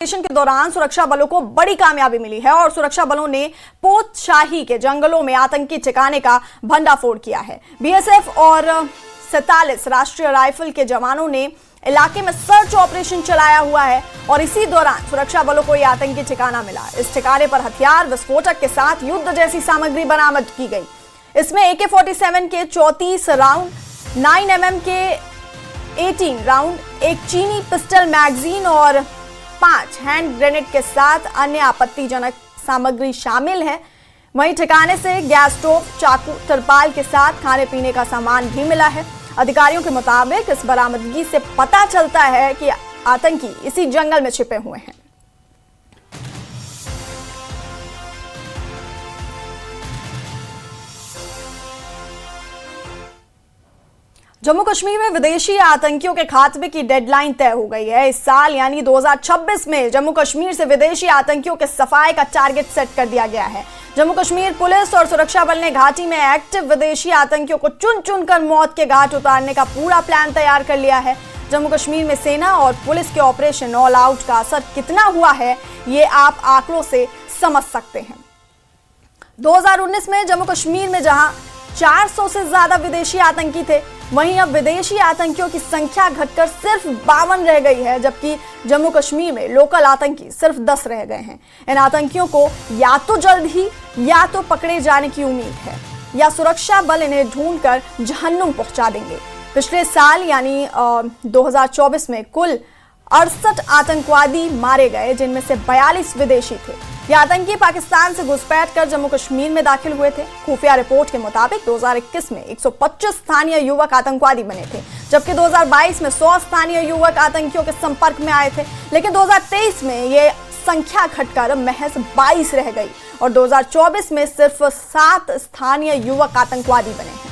Operation के दौरान सुरक्षा बलों को बड़ी कामयाबी मिली है और सुरक्षा बलों ने पोतशाही के जंगलों में आतंकी ठिकाने का भंडाफोड़ किया है। बीएसएफ और 47 राष्ट्रीय राइफल के जवानों ने इलाके में सर्च ऑपरेशन चलाया हुआ है और इसी दौरान सुरक्षा बलों को यह आतंकी ठिकाना मिला। इस ठिकाने पर हथियार, विस्फोटक के साथ युद्ध जैसी सामग्री बरामद की गई। इसमें AK-47 के 34 राउंड, 9mm के 18 राउंड, एक चीनी पिस्टल मैगजीन और 5 हैंड ग्रेनेड के साथ अन्य आपत्तिजनक सामग्री शामिल है। वहीं ठिकाने से गैस स्टोव, चाकू, तरपाल के साथ खाने पीने का सामान भी मिला है। अधिकारियों के मुताबिक इस बरामदगी से पता चलता है कि आतंकी इसी जंगल में छिपे हुए हैं। जम्मू कश्मीर में विदेशी आतंकियों के खात्मे की डेडलाइन तय हो गई है। इस साल यानी 2026 में जम्मू कश्मीर से विदेशी आतंकियों के सफाए का टारगेट सेट कर दिया गया है। जम्मू कश्मीर पुलिस और सुरक्षा बल ने घाटी में एक्टिव विदेशी आतंकियों को चुन चुनकर मौत के घाट उतारने का पूरा प्लान तैयार कर लिया है। जम्मू कश्मीर में सेना और पुलिस के ऑपरेशन ऑल आउट का असर कितना हुआ है, ये आप आंकड़ों से समझ सकते हैं। 2019 में जम्मू कश्मीर में जहां 400 से ज्यादा विदेशी आतंकी थे, वहीं अब विदेशी आतंकियों की संख्या घटकर सिर्फ 52 रह गई है, जबकि जम्मू कश्मीर में लोकल आतंकी सिर्फ 10 रह गए हैं। इन आतंकियों को या तो जल्द ही या तो पकड़े जाने की उम्मीद है या सुरक्षा बल इन्हें ढूंढकर जहन्नुम पहुंचा देंगे। पिछले साल यानी 2024 में कुल 68 आतंकवादी मारे गए, जिनमें से 42 विदेशी थे। ये आतंकी पाकिस्तान से घुसपैठ कर जम्मू कश्मीर में दाखिल हुए थे। खुफिया रिपोर्ट के मुताबिक 2021 में 125 स्थानीय युवक आतंकवादी बने थे, जबकि 2022 में 100 स्थानीय युवक आतंकियों के संपर्क में आए थे। लेकिन 2023 में ये संख्या घटकर महज 22 रह गई और 2024 में सिर्फ 7 स्थानीय युवक आतंकवादी बने हैं।